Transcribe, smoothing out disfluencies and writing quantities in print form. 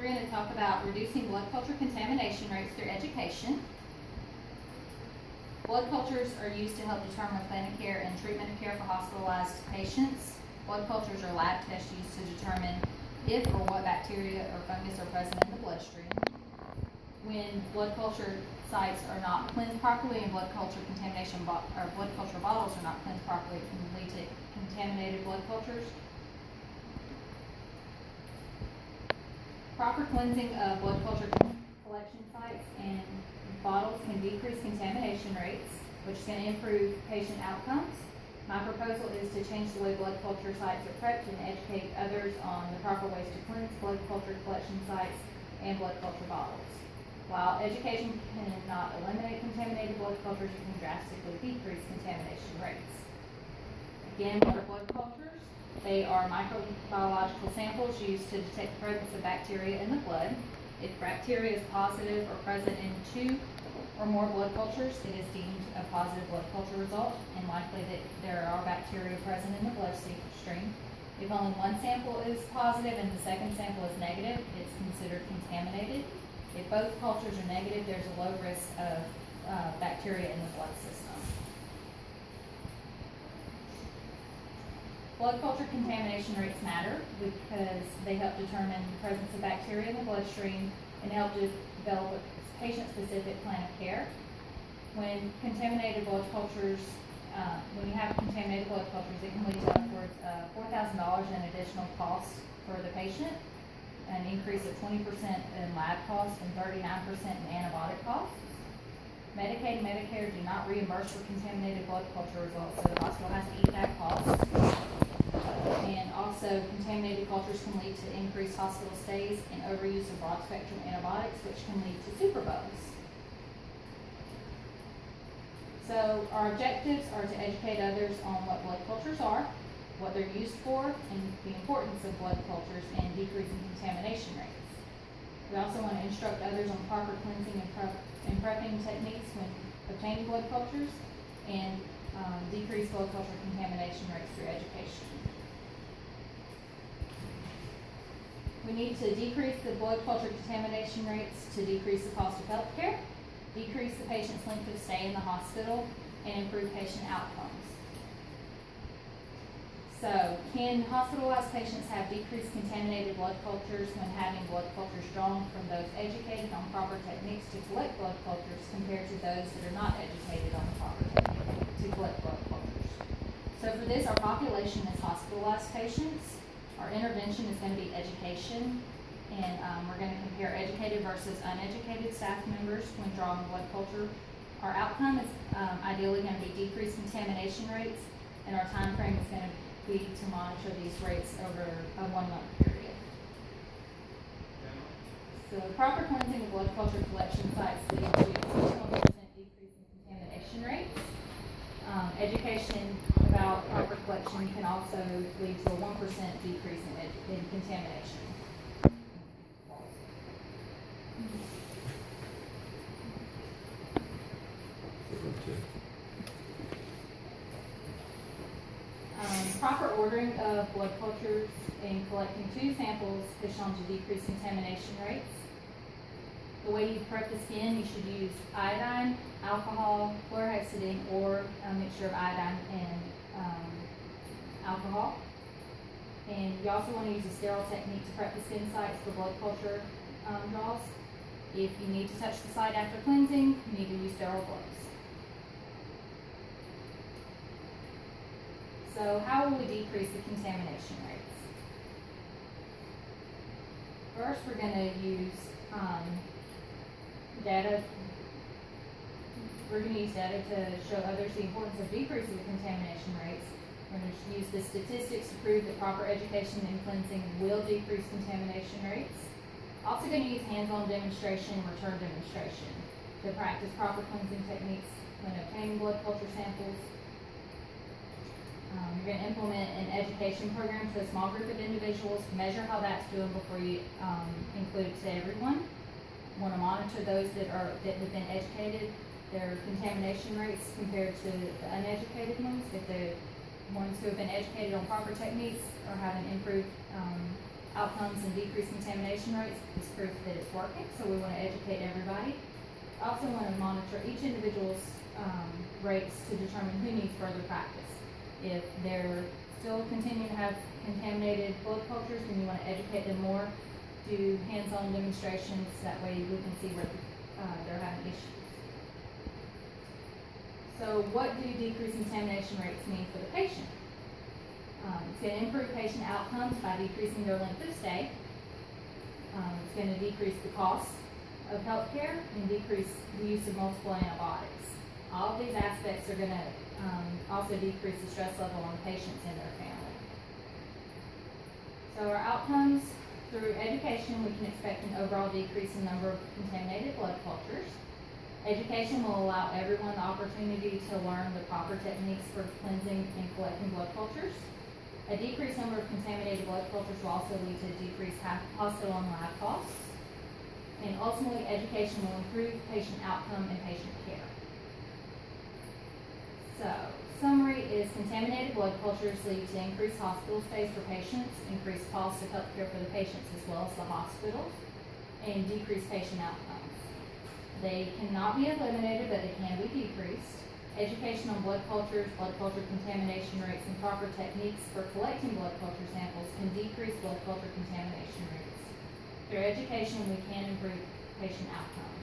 We're going to talk about reducing blood culture contamination rates through education. Blood cultures are used to help determine plan of care and treatment of care for hospitalized patients. Blood cultures are lab tests used to determine if or what bacteria or fungus are present in the bloodstream. When blood culture sites are not cleansed properly and blood culture blood culture bottles are not cleansed properly, it can lead to contaminated blood cultures. Proper cleansing of blood culture collection sites and bottles can decrease contamination rates, which can improve patient outcomes. My proposal is to change the way blood culture sites are prepped and educate others on the proper ways to cleanse blood culture collection sites and blood culture bottles. While education cannot eliminate contaminated blood cultures, it can drastically decrease contamination rates. Again, what are blood cultures? They are microbiological samples used to detect the presence of bacteria in the blood. If bacteria is positive or present in 2 or more blood cultures, it is deemed a positive blood culture result and likely that there are bacteria present in the bloodstream. If only one sample is positive and the second sample is negative, it's considered contaminated. If both cultures are negative, there's a low risk of bacteria in the blood system. Blood culture contamination rates matter because they help determine the presence of bacteria in the bloodstream and help to develop a patient-specific plan of care. When contaminated blood cultures, when you have contaminated blood cultures, it can lead to upwards of $4,000 in additional costs for the patient, an increase of 20% in lab costs and 39% in antibiotic costs. Medicaid and Medicare do not reimburse for contaminated blood culture results, so the hospital has to eat that cost. And also, contaminated cultures can lead to increased hospital stays and overuse of broad-spectrum antibiotics, which can lead to superbugs. So, our objectives are to educate others on what blood cultures are, what they're used for, and the importance of blood cultures and decreasing contamination rates. We also want to instruct others on proper cleansing and prepping techniques when obtaining blood cultures and decrease blood culture contamination rates through education. We need to decrease the blood culture contamination rates to decrease the cost of health care, decrease the patient's length of stay in the hospital, and improve patient outcomes. So, can hospitalized patients have decreased contaminated blood cultures when having blood cultures drawn from those educated on proper techniques to collect blood cultures compared to those that are not educated on the proper techniques to collect blood cultures? So for this, our population is hospitalized patients. Our intervention is going to be education, and we're going to compare educated versus uneducated staff members when drawing blood culture. Our outcome is ideally going to be decreased contamination rates, and our time frame is going to be to monitor these rates over a 1-month period. So proper cleansing of blood culture collection sites leads to a 21% decrease in contamination rates. Education about proper collection can also lead to a 1% decrease in contamination. Proper ordering of blood cultures and collecting 2 samples is shown to decrease contamination rates. The way you prep the skin, you should use iodine, alcohol, chlorhexidine, or a mixture of iodine and alcohol. And you also want to use a sterile technique to prep the skin sites for blood culture draws. If you need to touch the site after cleansing, you need to use sterile gloves. So how will we decrease the contamination rates? First, we're going to use data. We're going to use data to show others the importance of decreasing the contamination rates. We're going to use the statistics to prove that proper education and cleansing will decrease contamination rates. Also going to use hands-on demonstration and return demonstration to practice proper cleansing techniques when obtaining blood culture samples. You're going to implement an education program to a small group of individuals, measure how that's doing before you include it to everyone. Want to monitor those that have been educated, their contamination rates compared to the uneducated ones. If the ones who have been educated on proper techniques are having improved outcomes and decrease contamination rates is proof that it's working, so we want to educate everybody. I also want to monitor each individual's rates to determine who needs further practice. If they're still continuing to have contaminated blood cultures, then you want to educate them more, do hands-on demonstrations, that way we can see where they're having issues. So what do decreased contamination rates mean for the patient? It's going to improve patient outcomes by decreasing their length of stay. It's going to decrease the cost of healthcare and decrease the use of multiple antibiotics. All of these aspects are going to also decrease the stress level on patients and their family. So our outcomes, through education, we can expect an overall decrease in number of contaminated blood cultures. Education will allow everyone the opportunity to learn the proper techniques for cleansing and collecting blood cultures. A decreased number of contaminated blood cultures will also lead to decreased hospital and lab costs. And ultimately, education will improve patient outcome and patient care. So, summary is contaminated blood cultures lead to increased hospital stays for patients, increased costs of healthcare for the patients as well as the hospitals, and decreased patient outcomes. They cannot be eliminated, but they can be decreased. Education on blood cultures, blood culture contamination rates, and proper techniques for collecting blood culture samples can decrease blood culture contamination rates. Through education, we can improve patient outcomes.